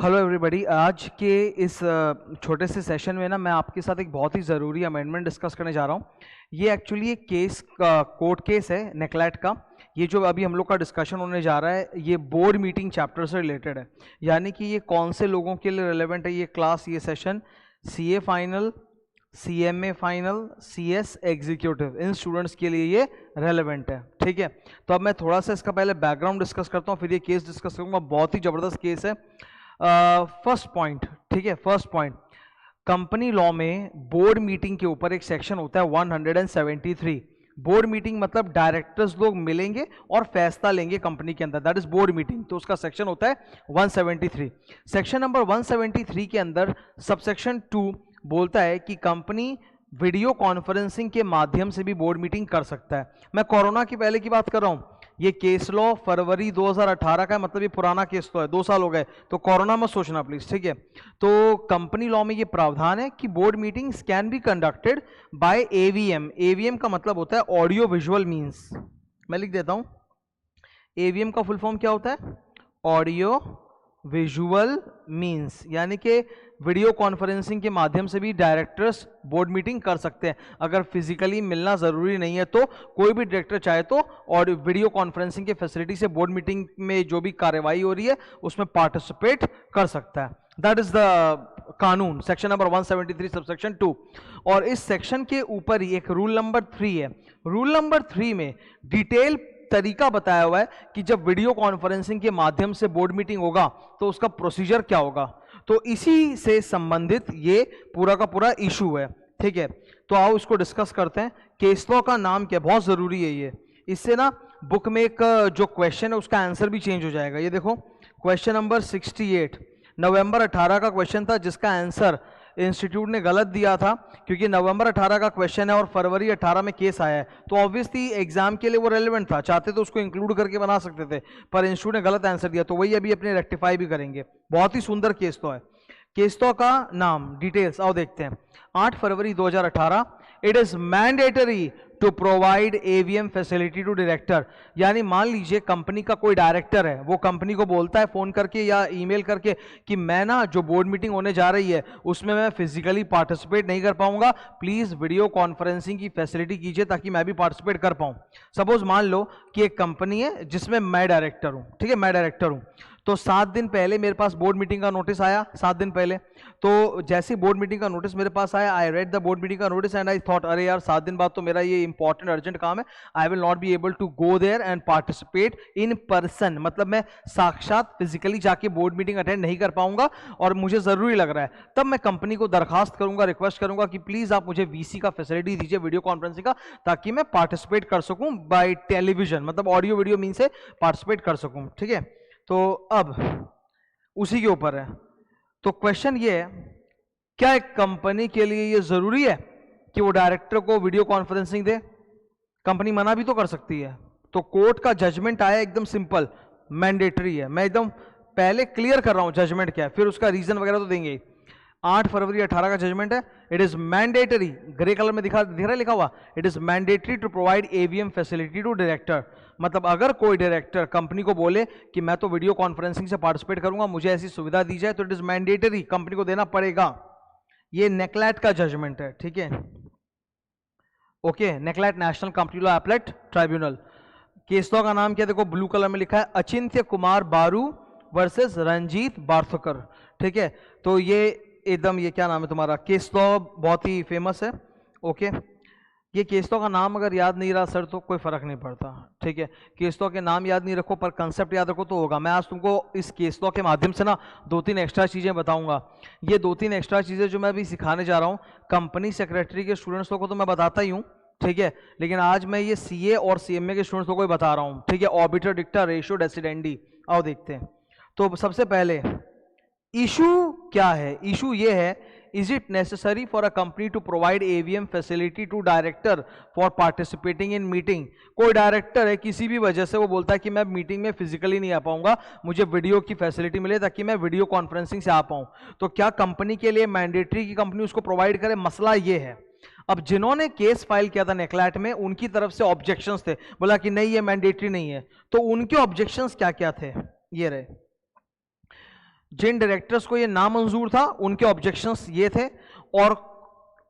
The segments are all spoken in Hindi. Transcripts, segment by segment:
Hello everybody. आज के इस छोटे से सेशन में ना मैं आपके साथ एक बहुत ही ज़रूरी अमेंडमेंट डिस्कस करने जा रहा हूँ। ये एक्चुअली एक केस का कोर्ट केस है नेकलेट का। ये जो अभी हम लोग का डिस्कशन होने जा रहा है ये बोर्ड मीटिंग चैप्टर से रिलेटेड है, यानी कि ये कौन से लोगों के लिए रिलेवेंट है ये क्लास, ये session CA final, CMA final, CS executive, इन स्टूडेंट्स के लिए ये रेलेवेंट है। ठीक है, तो अब मैं थोड़ा सा इसका पहले बैकग्राउंड डिस्कस करता हूँ, फिर ये केस डिस्कस करूँगा। बहुत ही ज़बरदस्त केस है। फर्स्ट पॉइंट, ठीक है, फर्स्ट पॉइंट, कंपनी लॉ में बोर्ड मीटिंग के ऊपर एक सेक्शन होता है 173। बोर्ड मीटिंग मतलब डायरेक्टर्स लोग मिलेंगे और फैसला लेंगे कंपनी के अंदर, दैट इज बोर्ड मीटिंग। तो उसका सेक्शन होता है 173। सेक्शन नंबर 173 के अंदर सबसेक्शन 2 बोलता है कि कंपनी वीडियो कॉन्फ्रेंसिंग के माध्यम से भी बोर्ड मीटिंग कर सकता है। मैं कोरोना की पहले की बात कर रहा हूं। ये केस लॉ फरवरी 2018 का है, मतलब ये पुराना केस लॉ है, 2 साल हो गए, तो कोरोना मत सोचना प्लीज। ठीक है, तो कंपनी लॉ में ये प्रावधान है कि board meetings can be conducted by AVM. AVM का मतलब होता है ऑडियो विजुअल मीन्स। मैं लिख देता हूं, एवीएम का फुल फॉर्म क्या होता है? ऑडियो विजुअल मीन्स, यानी कि वीडियो कॉन्फ्रेंसिंग के माध्यम से भी डायरेक्टर्स बोर्ड मीटिंग कर सकते हैं। अगर फिजिकली मिलना जरूरी नहीं है तो कोई भी डायरेक्टर चाहे तो और वीडियो कॉन्फ्रेंसिंग के फैसिलिटी से बोर्ड मीटिंग में जो भी कार्यवाही हो रही है उसमें पार्टिसिपेट कर सकता है। दैट इज द कानून, सेक्शन नंबर 173 सबसेक्शन 2। और इस सेक्शन के ऊपर ही एक रूल नंबर 3 है। रूल नंबर 3 में डिटेल तरीका बताया हुआ है कि जब वीडियो कॉन्फ्रेंसिंग के माध्यम से बोर्ड मीटिंग होगा तो उसका प्रोसीजर क्या होगा। तो इसी से संबंधित ये पूरा का पूरा इशू है। ठीक है, तो आओ इसको डिस्कस करते हैं। केस लॉ का नाम क्या, बहुत जरूरी है ये, इससे ना बुक में एक जो क्वेश्चन है उसका आंसर भी चेंज हो जाएगा। ये देखो क्वेश्चन नंबर 68 नवंबर 18 का क्वेश्चन था, जिसका आंसर इंस्टीट्यूट ने गलत दिया था क्योंकि नवंबर 18 का क्वेश्चन है और फरवरी 18 में केस आया है, तो ऑब्वियसली एग्जाम के लिए वो रेलेवेंट था। चाहते तो उसको इंक्लूड करके बना सकते थे, पर इंस्टीट्यूट ने गलत आंसर दिया, तो वही अभी अपने रेक्टिफाई भी करेंगे। बहुत ही सुंदर केस तो है। केस तो का नाम, डिटेल्स आओ देखते हैं। 8 फरवरी 2018, it is mandatory to provide AVM facility to director. यानी मान लीजिए कंपनी का कोई डायरेक्टर है, वो कंपनी को बोलता है फोन करके या ईमेल करके कि मैं ना जो बोर्ड मीटिंग होने जा रही है उसमें मैं फिजिकली पार्टिसिपेट नहीं कर पाऊंगा, प्लीज वीडियो कॉन्फ्रेंसिंग की फैसिलिटी कीजिए ताकि मैं भी पार्टिसिपेट कर पाऊं। सपोज मान लो कि एक कंपनी है जिसमें मैं डायरेक्टर हूं, ठीक है, मैं डायरेक्टर हूं, तो 7 दिन पहले मेरे पास बोर्ड मीटिंग का नोटिस आया, 7 दिन पहले। तो जैसे बोर्ड मीटिंग का नोटिस मेरे पास आया, I read the board meeting का नोटिस एंड आई थॉट अरे यार 7 दिन बाद तो मेरा ये इंपॉर्टेंट अर्जेंट काम है, I will not be able to go there and participate in person, मतलब मैं साक्षात फिजिकली जाके बोर्ड मीटिंग अटेंड नहीं कर पाऊंगा और मुझे जरूरी लग रहा है। तब मैं कंपनी को दरखास्त करूंगा, रिक्वेस्ट करूंगा कि प्लीज आप मुझे वीसी का फैसिलिटी दीजिए, वीडियो कॉन्फ्रेंसिंग का, ताकि मैं पार्टिसिपेट कर सकूं बाय टेलीविजन, मतलब ऑडियो वीडियो मीन से पार्टिसिपेट कर सकूं। ठीक है, तो अब उसी के ऊपर है। तो क्वेश्चन ये है, क्या एक कंपनी के लिए ये जरूरी है कि वो डायरेक्टर को वीडियो कॉन्फ्रेंसिंग दे? कंपनी मना भी तो कर सकती है। तो कोर्ट का जजमेंट आया एकदम सिंपल, मैंडेटरी है। मैं एकदम पहले क्लियर कर रहा हूं जजमेंट क्या है, फिर उसका रीजन वगैरह तो देंगे। 8 फरवरी 18 का जजमेंट है। It is mandatory, grey colour में दिख रहा है लिखा हुआ, it is mandatory to provide AVM facility to director. मतलब अगर कोई डायरेक्टर कंपनी को बोले कि मैं तो वीडियो कॉन्फ्रेंसिंग से पार्टिसिपेट करूंगा, मुझे ऐसी सुविधा दी जाए, तो इट इज मैंडेटरी, कंपनी को देना पड़ेगा। ये नेकलेट का जजमेंट है। ठीक है, okay, NCLAT national company law appellate tribunal. Case law का नाम क्या, देखो ब्लू कलर में लिखा है, अचिंत्य कुमार बारू वर्सेस रंजीत बार्थकर। ठीक है, तो ये एकदम, ये क्या नाम है तुम्हारा, केस लॉ बहुत ही फेमस है। ओके, ये केस लॉ का नाम अगर याद नहीं रहा सर तो कोई फर्क नहीं पड़ता। ठीक है, केस लॉ के नाम याद नहीं रखो पर कंसेप्ट याद रखो तो होगा। मैं आज तुमको इस केस लॉ के माध्यम से ना 2-3 एक्स्ट्रा चीजें बताऊंगा। ये 2-3 एक्स्ट्रा चीजें जो मैं अभी सिखाने जा रहा हूँ, कंपनी सेक्रेटरी के स्टूडेंट्स लोग को तो मैं बताता ही हूँ, ठीक है, लेकिन आज मैं ये सीए और सीएमए के स्टूडेंट्स लोग को भी बता रहा हूँ। ठीक है, ऑर्बिटर, डिक्टा, रेशियो, डेसिडेंडी। आओ देखते हैं। तो सबसे पहले इशू क्या है? इशू ये है, is it necessary for a company to provide AVM facility to director for participating in meeting. कोई डायरेक्टर है, किसी भी वजह से वो बोलता है कि मैं मीटिंग में फिजिकली नहीं आ पाऊंगा, मुझे वीडियो की फैसिलिटी मिले ताकि मैं वीडियो कॉन्फ्रेंसिंग से आ पाऊं, तो क्या कंपनी के लिए मैंडेटरी की कंपनी उसको प्रोवाइड करे? मसला ये है। अब जिन्होंने केस फाइल किया था नेकलेट में, उनकी तरफ से ऑब्जेक्शंस थे, बोला कि नहीं ये मैंडेटरी नहीं है। तो उनके ऑब्जेक्शंस क्या क्या थे, ये रहे। जिन डायरेक्टर्स को ये नामंजूर था उनके ऑब्जेक्शंस ये थे, और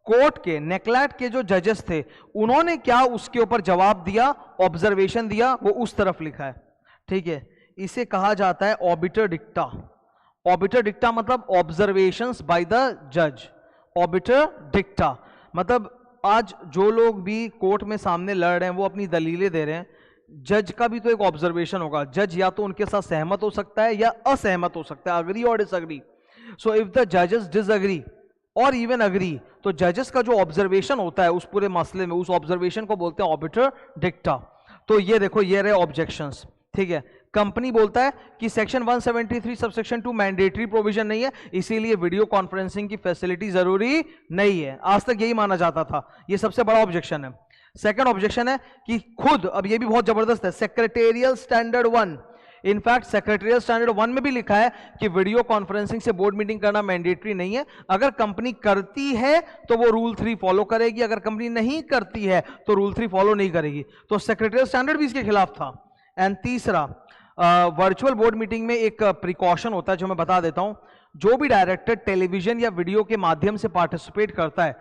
कोर्ट के नेक्लेट के जो जजेस थे उन्होंने क्या उसके ऊपर जवाब दिया, ऑब्जर्वेशन दिया, वो उस तरफ लिखा है। ठीक है, इसे कहा जाता है ऑबिटर डिक्टा। ऑबिटर डिक्टा मतलब ऑब्जर्वेशंस बाय द जज। ऑबिटर डिक्टा मतलब आज जो लोग भी कोर्ट में सामने लड़ रहे हैं वो अपनी दलीलें दे रहे हैं, जज का भी तो एक ऑब्जर्वेशन होगा। जज या तो उनके साथ सहमत हो सकता है या असहमत हो सकता है, अग्री और डिसअग्री। सो इफ द जजेस डिसअग्री और इवन अग्री, तो जजेस का जो ऑब्जर्वेशन होता है उस पूरे मसले में, उस ऑब्जर्वेशन को बोलते हैं ऑबिटर डिक्टा। तो ये देखो, ये रहे ऑब्जेक्शंस। ठीक है, कंपनी बोलता है कि सेक्शन 173 सबसेक्शन 2 मैंडेटरी प्रोविजन नहीं है, इसीलिए वीडियो कॉन्फ्रेंसिंग की फैसिलिटी जरूरी नहीं है। आज तक यही माना जाता था, ये सबसे बड़ा ऑब्जेक्शन है। सेकंड ऑब्जेक्शन है कि खुद, अब ये भी बहुत जबरदस्त है, secretarial standard 1, in fact secretarial standard 1 में भी लिखा है कि वीडियो कॉन्फ्रेंसिंग से बोर्ड मीटिंग करना मैंडेटरी नहीं है। अगर कंपनी करती है तो वो रूल 3 फॉलो करेगी, अगर कंपनी नहीं करती है तो रूल 3 फॉलो नहीं करेगी। तो सेक्रेटेरियल स्टैंडर्ड भी इसके खिलाफ था। एंड तीसरा, वर्चुअल बोर्ड मीटिंग में एक प्रिकॉशन होता है जो मैं बता देता हूं। जो भी डायरेक्टर टेलीविजन या वीडियो के माध्यम से पार्टिसिपेट करता है,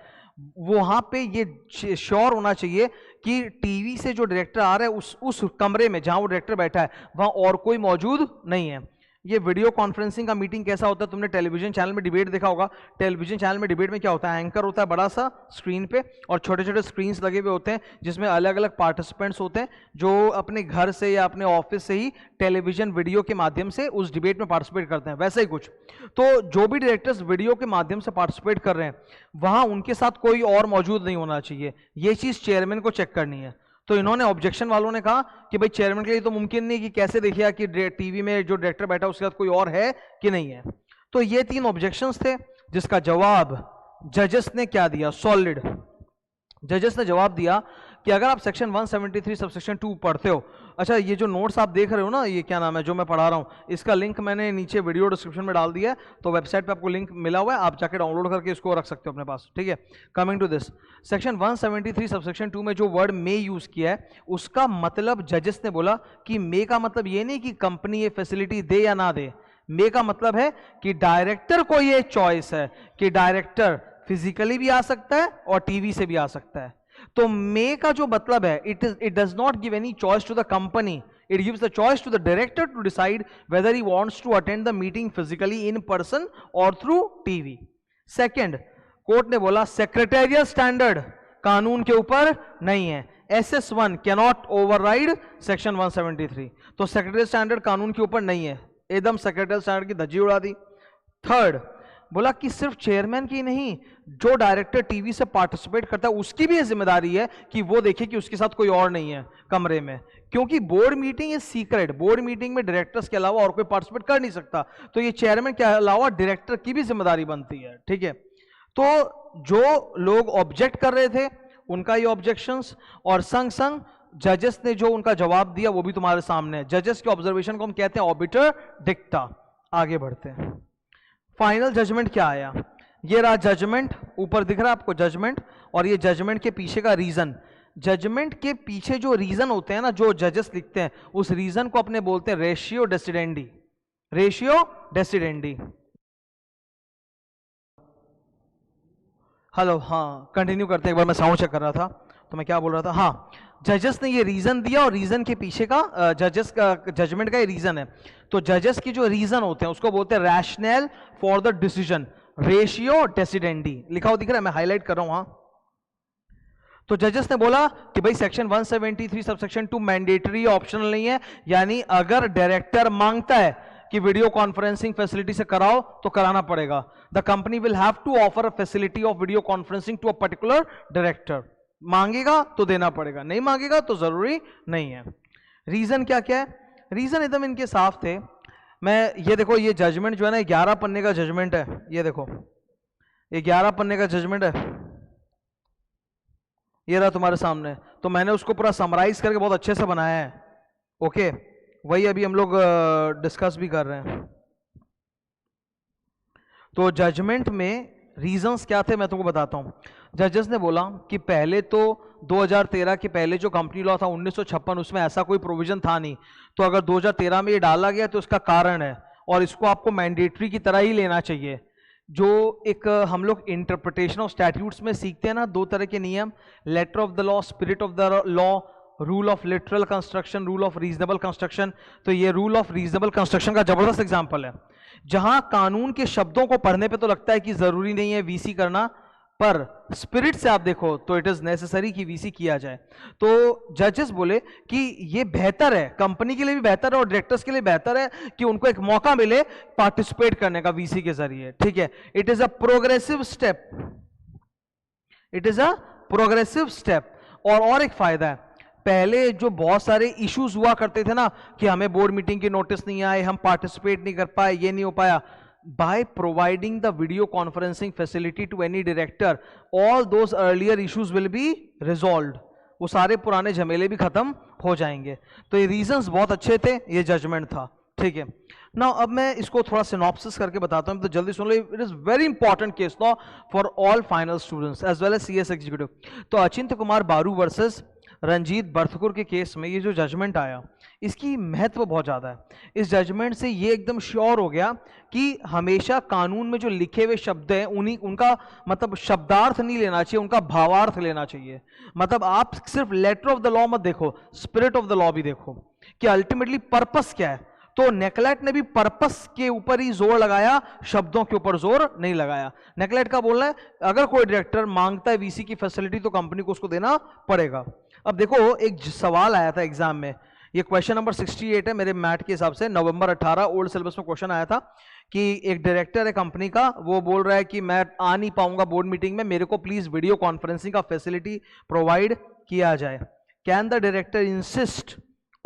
वहां पे ये श्योर होना चाहिए कि टीवी से जो डायरेक्टर आ रहा है उस कमरे में जहां वो डायरेक्टर बैठा है वहां और कोई मौजूद नहीं है। ये वीडियो कॉन्फ्रेंसिंग का मीटिंग कैसा होता है, तुमने टेलीविजन चैनल में डिबेट देखा होगा। टेलीविजन चैनल में डिबेट में क्या होता है, एंकर होता है बड़ा सा स्क्रीन पे और छोटे छोटे स्क्रीन्स लगे हुए होते हैं जिसमें अलग अलग पार्टिसिपेंट्स होते हैं जो अपने घर से या अपने ऑफिस से ही टेलीविजन वीडियो के माध्यम से उस डिबेट में पार्टिसिपेट करते हैं, वैसा ही कुछ। तो जो भी डायरेक्टर्स वीडियो के माध्यम से पार्टिसिपेट कर रहे हैं वहां उनके साथ कोई और मौजूद नहीं होना चाहिए, ये चीज चेयरमैन को चेक करनी है। तो इन्होंने, ऑब्जेक्शन वालों ने कहा कि भाई चेयरमैन के लिए तो मुमकिन नहीं कि कैसे देखिए कि टीवी में जो डायरेक्टर बैठा है उसके साथ कोई और है कि नहीं है। तो ये 3 ऑब्जेक्शंस थे जिसका जवाब जजेस ने क्या दिया, सॉलिड। जजेस ने जवाब दिया कि अगर आप सेक्शन 173 सबसेक्शन 2 पढ़ते हो, अच्छा ये जो नोट्स आप देख रहे हो ना, ये क्या नाम है जो मैं पढ़ा रहा हूँ, इसका लिंक मैंने नीचे वीडियो डिस्क्रिप्शन में डाल दिया है, तो वेबसाइट पे आपको लिंक मिला हुआ है, आप जाके डाउनलोड करके इसको रख सकते हो अपने पास। ठीक है, coming to this, section 173 subsection 2 में जो वर्ड मे यूज किया है उसका मतलब जजेस ने बोला कि मे का मतलब ये नहीं कि कंपनी ये फैसिलिटी दे या ना दे। मे का मतलब है कि डायरेक्टर को ये चॉइस है कि डायरेक्टर फिजिकली भी आ सकता है और टीवी से भी आ सकता है। तो मे का जो मतलब है, it does not give any choice to the company, it gives the choice to the director to decide whether he wants to attend the meeting physically in person or through TV. Second, court ने बोला सेक्रेटेरियल स्टैंडर्ड कानून के ऊपर नहीं है, SS1 cannot override सेक्शन 173। तो सेक्रेटेरियल स्टैंडर्ड कानून के ऊपर नहीं है, एकदम सेक्रेटेरियल स्टैंडर्ड की धज्जी उड़ा दी। थर्ड, बोला कि सिर्फ चेयरमैन की नहीं, जो डायरेक्टर टीवी से पार्टिसिपेट करता है उसकी भी जिम्मेदारी है कि वो देखे कि उसके साथ कोई और नहीं है कमरे में, क्योंकि board meeting is secret. Board meeting में डायरेक्टर्स के अलावा और कोई पार्टिसिपेट कर नहीं सकता, तो ये चेयरमैन के अलावा डायरेक्टर की भी जिम्मेदारी बनती है। ठीक है, तो जो लोग ऑब्जेक्ट कर रहे थे उनका ये ऑब्जेक्शंस, और संग संग जजेस ने जो उनका जवाब दिया वो भी तुम्हारे सामने है। जजेस के ऑब्जर्वेशन को हम कहते हैं ऑबिटर डिक्टा। आगे बढ़ते हैं, फाइनल जजमेंट क्या आया, ये रहा जजमेंट, ऊपर दिख रहा है आपको जजमेंट, और ये जजमेंट के पीछे का रीजन। जजमेंट के पीछे जो रीजन होते हैं ना, जो जजेस लिखते हैं, उस रीजन को अपने बोलते हैं ratio decidendi. Ratio decidendi. Hello, हाँ कंटिन्यू करते हैं, एक बार मैं साउंड चेक कर रहा था तो मैं क्या बोल रहा था। हाँ, जजेस ने ये रीजन दिया और रीजन के पीछे का जजेस का जजमेंट का ये रीजन है। तो जजेस की जो रीजन होते हैं उसको बोलते हैं rational for the decision, ratio decidendi. लिखा हुआ दिख रहा है, मैं हाईलाइट कर रहा हूं। हाँ, तो जजेस ने बोला कि भाई सेक्शन 173 सबसेक्शन 2 मैंडेटरी ऑप्शनल नहीं है, यानी अगर डायरेक्टर मांगता है कि वीडियो कॉन्फ्रेंसिंग फैसिलिटी से कराओ तो कराना पड़ेगा। The company will have to offer a facility of video conferencing to a particular director. मांगेगा तो देना पड़ेगा, नहीं मांगेगा तो जरूरी नहीं है। रीजन क्या क्या है, रीजन एकदम इनके साफ थे। मैं ये देखो, ये जजमेंट जो है ना 11 पन्ने का जजमेंट है, ये देखो ये 11 पन्ने का जजमेंट है, ये रहा तुम्हारे सामने। तो मैंने उसको पूरा समराइज करके बहुत अच्छे से बनाया है। ओके, वही अभी हम लोग डिस्कस भी कर रहे हैं। तो जजमेंट में रीजंस क्या थे मैं तुमको बताता हूं। जजेस ने बोला कि पहले तो 2013 के पहले जो कंपनी लॉ था 1956, उसमें ऐसा कोई प्रोविजन था नहीं, तो अगर 2013 में ये डाला गया तो उसका कारण है, और इसको आपको मैंडेटरी की तरह ही लेना चाहिए। जो एक हम लोग इंटरप्रिटेशन ऑफ स्टैट्यूट्स में सीखते हैं ना, दो तरह के नियम, letter of the law, spirit of the law, rule of literal construction, rule of reasonable construction. तो ये रूल ऑफ रीजनेबल कंस्ट्रक्शन का जबरदस्त एग्जांपल है, जहां कानून के शब्दों को पढ़ने पे तो लगता है कि जरूरी नहीं है वीसी करना, पर स्पिरिट से आप देखो तो इट इज नेसेसरी कि वीसी किया जाए। तो जजेस बोले कि ये बेहतर है, कंपनी के लिए भी बेहतर है और डायरेक्टर्स के लिए बेहतर है कि उनको एक मौका मिले पार्टिसिपेट करने का वीसी के जरिए। ठीक है, it is a progressive step, it is a progressive step. और एक फायदा है, पहले जो बहुत सारे इश्यूज हुआ करते थे ना कि हमें बोर्ड मीटिंग की नोटिस नहीं आए, हम पार्टिसिपेट नहीं कर पाए, ये नहीं हो पाया, by providing the video conferencing facility to any director, all those earlier issues will be resolved, वो सारे पुराने झमेले भी खत्म हो जाएंगे। तो ये रीजंस बहुत अच्छे थे, ये जजमेंट था। ठीक है ना, अब मैं इसको थोड़ा सिनॉप्सिस करके बताता हूँ, तो जल्दी सुन लो। It is very important case law for all final students as well as CS executive. तो अचिंत्य कुमार बारू वर्सेस रंजीत बर्थकुर के केस में ये जो जजमेंट आया, इसकी महत्व बहुत ज़्यादा है। इस जजमेंट से ये एकदम श्योर हो गया कि हमेशा कानून में जो लिखे हुए शब्द हैं उनका मतलब शब्दार्थ नहीं लेना चाहिए, उनका भावार्थ लेना चाहिए। मतलब आप सिर्फ लेटर ऑफ द लॉ मत देखो, स्पिरिट ऑफ द लॉ भी देखो कि अल्टीमेटली पर्पस क्या है। तो नेकलेट ने भी पर्पस के ऊपर ही जोर लगाया, शब्दों के ऊपर जोर नहीं लगाया। नेकलेट का बोलना है अगर कोई डायरेक्टर मांगता है वीसी की फैसिलिटी तो कंपनी को उसको देना पड़ेगा। अब देखो एक सवाल आया था एग्जाम में, ये क्वेश्चन नंबर 68 है मेरे मैट के हिसाब से, नवंबर 18 ओल्ड सिलेबस में क्वेश्चन आया था कि एक डायरेक्टर है कंपनी का, वो बोल रहा है कि मैं आ नहीं पाऊंगा बोर्ड मीटिंग में, मेरे को प्लीज वीडियो कॉन्फ्रेंसिंग का फैसिलिटी प्रोवाइड किया जाए। Can the director insist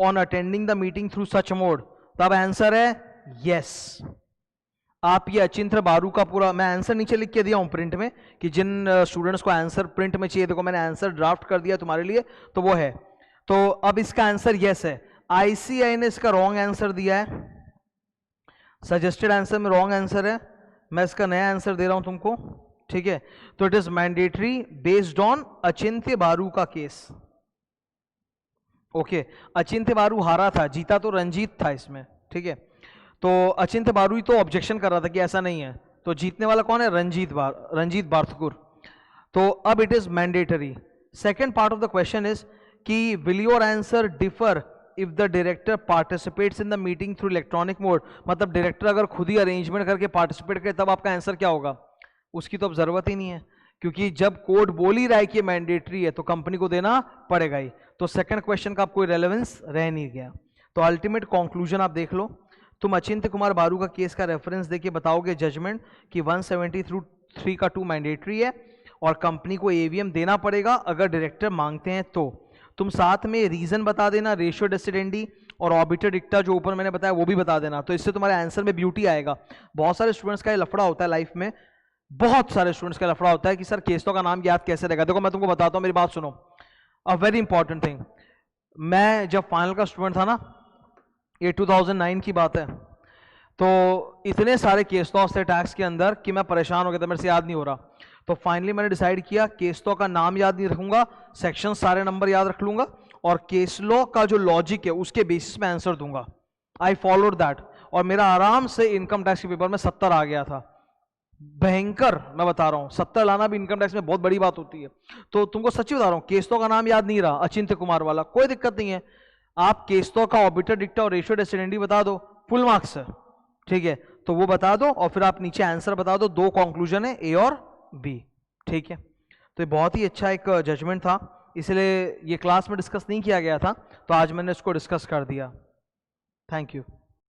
on attending the meeting through such mode? तब आंसर है यस। आप ये अचिंत्य बारू का पूरा, मैं आंसर नीचे लिख के दिया हूं प्रिंट में कि जिन स्टूडेंट्स को आंसर प्रिंट में चाहिए, देखो मैंने आंसर ड्राफ्ट कर दिया तुम्हारे लिए, तो वो है। तो अब इसका आंसर यस है। आईसीआई ने इसका रॉन्ग आंसर दिया है, सजेस्टेड आंसर में रॉन्ग आंसर है, मैं इसका नया आंसर दे रहा हूं तुमको। ठीक है, तो it is mandatory based on Achintya Baru का केस। ओके, अचिंत्य बारू हारा था, जीता तो रंजीत था इसमें। ठीक है, तो अचिंत्य बारू ही तो ऑब्जेक्शन कर रहा था कि ऐसा नहीं है, तो जीतने वाला कौन है? रंजीत बार्थकुर। तो अब it is mandatory. Second part of the question is कि will your answer differ if the director participates in the meeting through electronic mode? मतलब डायरेक्टर अगर खुद ही अरेंजमेंट करके पार्टिसिपेट करे तब आपका आंसर क्या होगा? उसकी तो अब जरूरत ही नहीं है, क्योंकि जब कोड बोल ही रहा है कि मैंडेटरी है तो कंपनी को देना पड़ेगा ही। तो सेकंड क्वेश्चन का कोई रेलेवेंस रह नहीं गया। तो अल्टीमेट कंक्लूजन आप देख लो, तुम अचिंत्य कुमार बारू का केस का रेफरेंस देके बताओगे जजमेंट कि 173 का 2 मैंडेटरी है और कंपनी को एवीएम देना पड़ेगा अगर डायरेक्टर मांगते हैं तो। तुम साथ में रीजन बता देना, रेशियो डेसिडेंडी और ऑर्बिटर डिक्टा जो ऊपर मैंने बताया वो भी बता देना, तो इससे तुम्हारे आंसर में ब्यूटी आएगा। बहुत सारे स्टूडेंट्स का ये लफड़ा होता है लाइफ में, बहुत सारे स्टूडेंट्स का लफड़ा होता है कि सर केसों का नाम याद कैसे रहेगा। देखो मैं तुमको बताता हूँ, मेरी बात सुनो, अ वेरी इंपॉर्टेंट थिंग। मैं जब फाइनल का स्टूडेंट था ना, ये 2009 की बात है, तो इतने सारे केस लॉ थे टैक्स के अंदर कि मैं परेशान हो गया था, मेरे से याद नहीं हो रहा। तो फाइनली मैंने डिसाइड किया केस लॉ का नाम याद नहीं रखूंगा, सेक्शन सारे नंबर याद रख लूंगा और केस लॉ का जो लॉजिक है उसके बेसिस में आंसर दूंगा। आई फॉलोड दैट और मेरा आराम से इनकम टैक्स के पेपर में 70 आ गया था। भयंकर, मैं बता रहा हूं, 70 लाना भी इनकम टैक्स में बहुत बड़ी बात होती है। तो तुमको सच्ची बता रहा हूं, केस लॉ का नाम याद नहीं रहा, अचिंत्य कुमार वाला, कोई दिक्कत नहीं है। आप केस लॉ का ऑर्बिटर डिक्टा और रेशियो डेसिडेंडी बता दो, फुल मार्क्स है। ठीक है, तो वो बता दो और फिर आप नीचे आंसर बता दो, 2 कंक्लूजन है, ए और बी। ठीक है, तो ये बहुत ही अच्छा एक जजमेंट था, इसलिए ये क्लास में डिस्कस नहीं किया गया था, तो आज मैंने इसको डिस्कस कर दिया। Thank you.